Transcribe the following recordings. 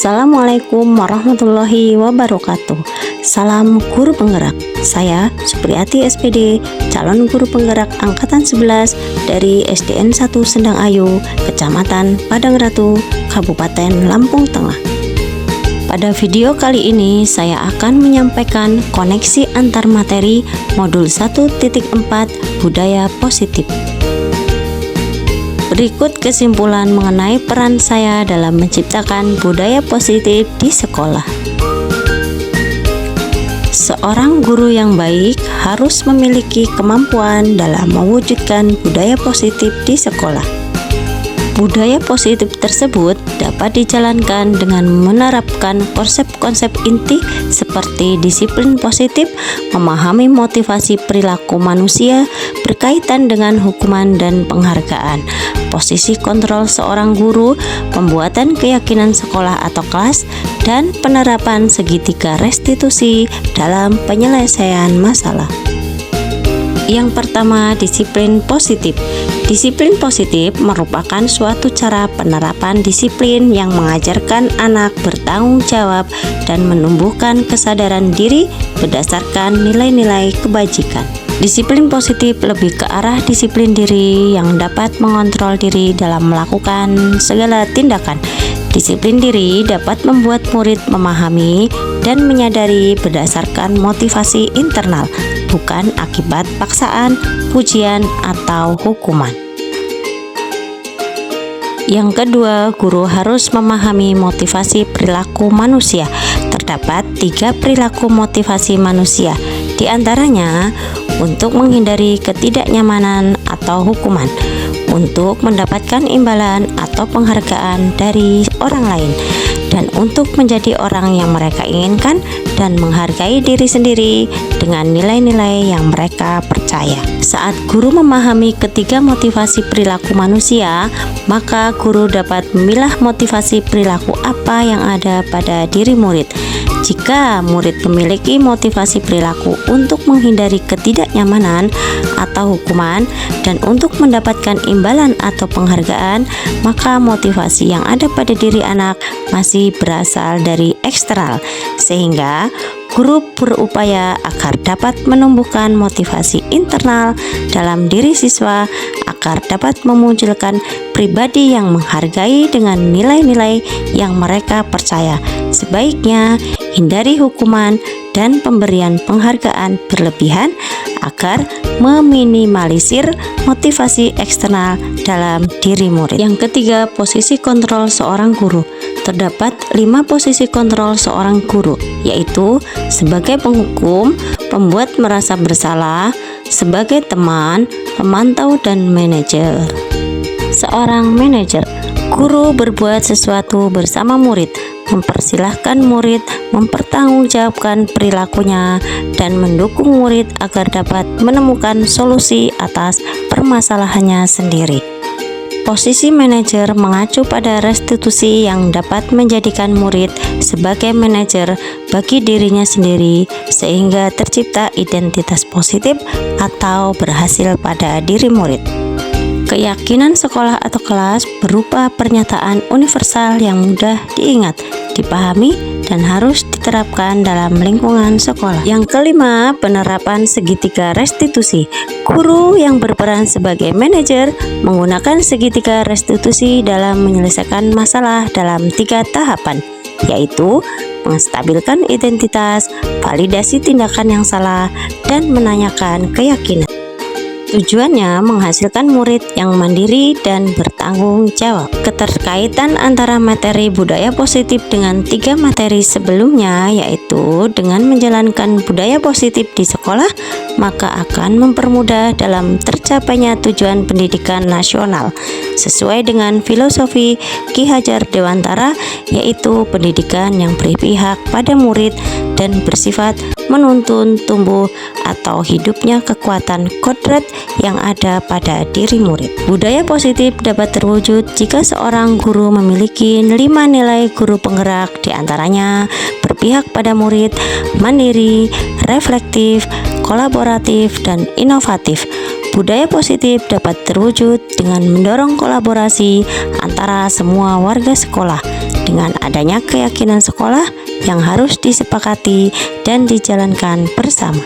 Assalamualaikum warahmatullahi wabarakatuh. Salam guru penggerak. Saya Supriyati SPD, calon guru penggerak angkatan 11 dari SDN 1 Sendang Ayu, Kecamatan Padang Ratu, Kabupaten Lampung Tengah. Pada video kali ini saya akan menyampaikan koneksi antar materi modul 1.4 Budaya Positif. Berikut kesimpulan mengenai peran saya dalam menciptakan budaya positif di sekolah. Seorang guru yang baik harus memiliki kemampuan dalam mewujudkan budaya positif di sekolah. Budaya positif tersebut dapat dijalankan dengan menerapkan konsep-konsep inti seperti disiplin positif, memahami motivasi perilaku manusia berkaitan dengan hukuman dan penghargaan, posisi kontrol seorang guru, pembuatan keyakinan sekolah atau kelas, dan penerapan segitiga restitusi dalam penyelesaian masalah. Yang pertama, disiplin positif. Disiplin positif merupakan suatu cara penerapan disiplin yang mengajarkan anak bertanggung jawab dan menumbuhkan kesadaran diri berdasarkan nilai-nilai kebajikan. Disiplin positif lebih ke arah disiplin diri yang dapat mengontrol diri dalam melakukan segala tindakan. Disiplin diri dapat membuat murid memahami dan menyadari berdasarkan motivasi internal, bukan akibat paksaan, pujian, atau hukuman. Yang kedua, guru harus memahami motivasi perilaku manusia. Terdapat 3 perilaku motivasi manusia, di antaranya untuk menghindari ketidaknyamanan atau hukuman, untuk mendapatkan imbalan atau penghargaan dari orang lain, dan untuk menjadi orang yang mereka inginkan dan menghargai diri sendiri dengan nilai-nilai yang mereka percaya. Saat guru memahami ketiga motivasi perilaku manusia, maka guru dapat memilah motivasi perilaku apa yang ada pada diri murid. Jika murid memiliki motivasi perilaku untuk menghindari ketidaknyamanan atau hukuman dan untuk mendapatkan imbalan atau penghargaan, maka motivasi yang ada pada diri anak masih berasal dari eksternal, sehingga guru berupaya agar dapat menumbuhkan motivasi internal dalam diri siswa agar dapat memunculkan pribadi yang menghargai dengan nilai-nilai yang mereka percaya. Sebaiknya hindari hukuman dan pemberian penghargaan berlebihan agar meminimalisir motivasi eksternal dalam diri murid. Yang ketiga, posisi kontrol seorang guru. Terdapat 5 posisi kontrol seorang guru, yaitu sebagai penghukum, pembuat merasa bersalah, sebagai teman, pemantau, dan manajer. Seorang manajer, guru berbuat sesuatu bersama murid, mempersilahkan murid mempertanggungjawabkan perilakunya dan mendukung murid agar dapat menemukan solusi atas permasalahannya sendiri. Posisi manajer mengacu pada restitusi yang dapat menjadikan murid sebagai manajer bagi dirinya sendiri sehingga tercipta identitas positif atau berhasil pada diri murid. Keyakinan sekolah atau kelas berupa pernyataan universal yang mudah diingat, dipahami, dan harus diterapkan dalam lingkungan sekolah. Yang kelima, penerapan segitiga restitusi. Guru yang berperan sebagai manajer menggunakan segitiga restitusi dalam menyelesaikan masalah dalam 3 tahapan, yaitu menstabilkan identitas, validasi tindakan yang salah, dan menanyakan keyakinan. Tujuannya menghasilkan murid yang mandiri dan bertanggung jawab. Keterkaitan antara materi budaya positif dengan 3 materi sebelumnya, yaitu dengan menjalankan budaya positif di sekolah, maka akan mempermudah dalam tercapainya tujuan pendidikan nasional sesuai dengan filosofi Ki Hajar Dewantara, yaitu pendidikan yang berpihak pada murid dan bersifat menuntun tumbuh atau hidupnya kekuatan kodrat yang ada pada diri murid. Budaya positif dapat terwujud jika seorang guru memiliki 5 nilai guru penggerak, diantaranya berpihak pada murid, mandiri, reflektif, kolaboratif, dan inovatif. Budaya positif dapat terwujud dengan mendorong kolaborasi antara semua warga sekolah dengan adanya keyakinan sekolah yang harus disepakati dan dijalankan bersama.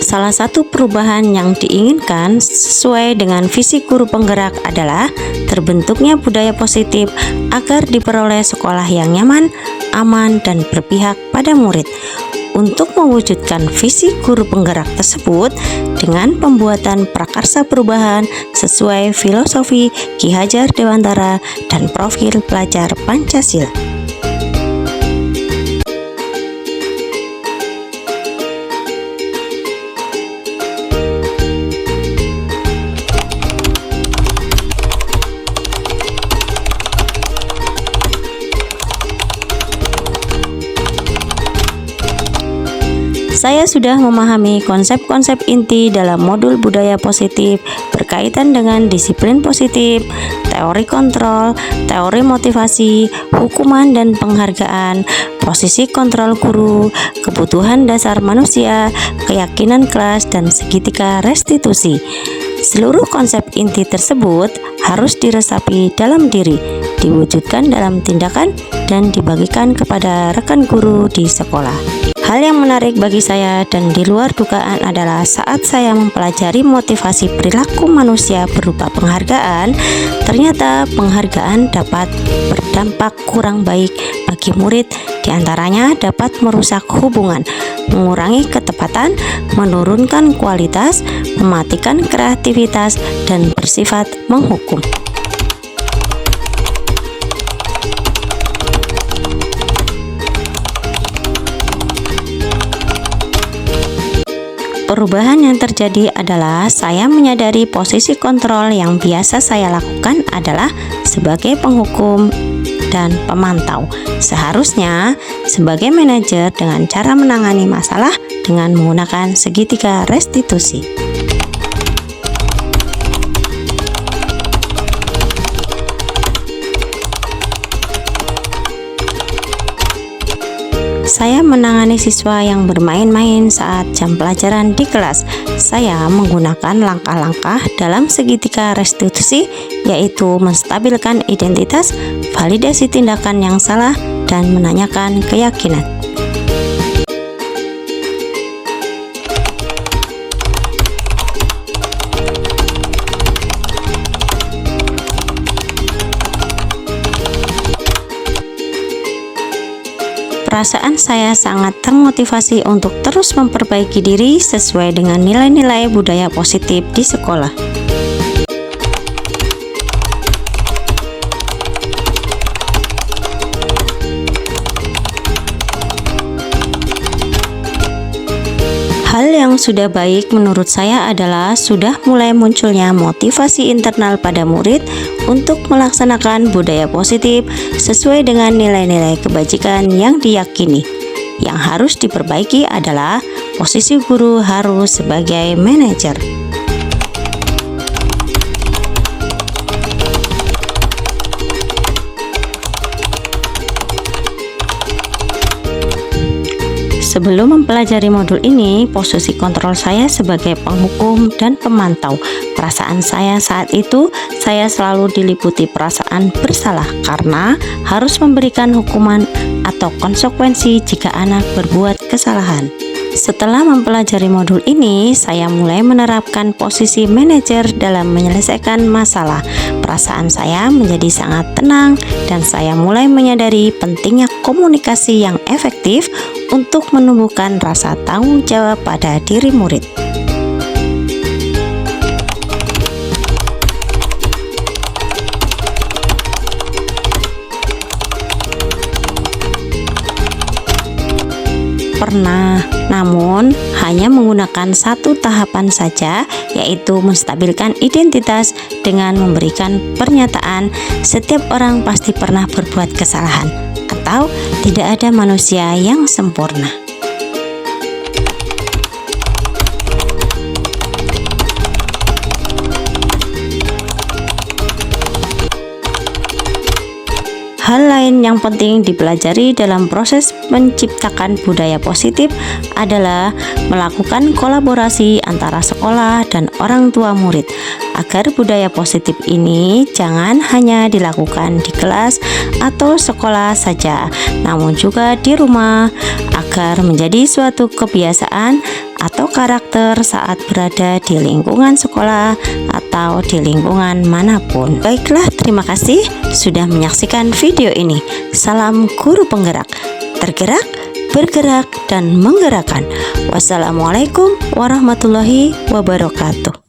Salah satu perubahan yang diinginkan sesuai dengan visi guru penggerak adalah terbentuknya budaya positif agar diperoleh sekolah yang nyaman, aman, dan berpihak pada murid. Untuk mewujudkan visi guru penggerak tersebut dengan pembuatan prakarsa perubahan sesuai filosofi Ki Hajar Dewantara dan profil pelajar Pancasila. Saya sudah memahami konsep-konsep inti dalam modul budaya positif berkaitan dengan disiplin positif, teori kontrol, teori motivasi, hukuman dan penghargaan, posisi kontrol guru, kebutuhan dasar manusia, keyakinan kelas, dan segitiga restitusi. Seluruh konsep inti tersebut harus diresapi dalam diri, diwujudkan dalam tindakan, dan dibagikan kepada rekan guru di sekolah. Hal yang menarik bagi saya dan di luar dugaan adalah saat saya mempelajari motivasi perilaku manusia berupa penghargaan, ternyata penghargaan dapat berdampak kurang baik bagi murid, diantaranya dapat merusak hubungan, mengurangi ketepatan, menurunkan kualitas, mematikan kreativitas, dan bersifat menghukum. Perubahan yang terjadi adalah saya menyadari posisi kontrol yang biasa saya lakukan adalah sebagai penghukum dan pemantau. Seharusnya sebagai manajer dengan cara menangani masalah dengan menggunakan segitiga restitusi. Saya menangani siswa yang bermain-main saat jam pelajaran di kelas. Saya menggunakan langkah-langkah dalam segitiga restitusi, yaitu menstabilkan identitas, validasi tindakan yang salah, dan menanyakan keyakinan. Perasaan saya sangat termotivasi untuk terus memperbaiki diri sesuai dengan nilai-nilai budaya positif di sekolah. Hal yang sudah baik menurut saya adalah sudah mulai munculnya motivasi internal pada murid untuk melaksanakan budaya positif sesuai dengan nilai-nilai kebajikan yang diyakini. Yang harus diperbaiki adalah posisi guru harus sebagai manajer. Sebelum mempelajari modul ini, posisi kontrol saya sebagai penghukum dan pemantau. Perasaan saya saat itu, saya selalu diliputi perasaan bersalah karena harus memberikan hukuman atau konsekuensi jika anak berbuat kesalahan. Setelah mempelajari modul ini, saya mulai menerapkan posisi manajer dalam menyelesaikan masalah. Perasaan saya menjadi sangat tenang dan saya mulai menyadari pentingnya komunikasi yang efektif untuk menumbuhkan rasa tanggung jawab pada diri murid. Pernah, namun hanya menggunakan satu tahapan saja, yaitu menstabilkan identitas dengan memberikan pernyataan setiap orang pasti pernah berbuat kesalahan atau tidak ada manusia yang sempurna. Hal lain yang penting dipelajari dalam proses menciptakan budaya positif adalah melakukan kolaborasi antara sekolah dan orang tua murid, agar budaya positif ini jangan hanya dilakukan di kelas atau sekolah saja, namun juga di rumah, agar menjadi suatu kebiasaan atau karakter saat berada di lingkungan sekolah atau di lingkungan manapun. Baiklah, terima kasih sudah menyaksikan video ini. Salam guru penggerak, tergerak, bergerak, dan menggerakkan. Wassalamualaikum warahmatullahi wabarakatuh.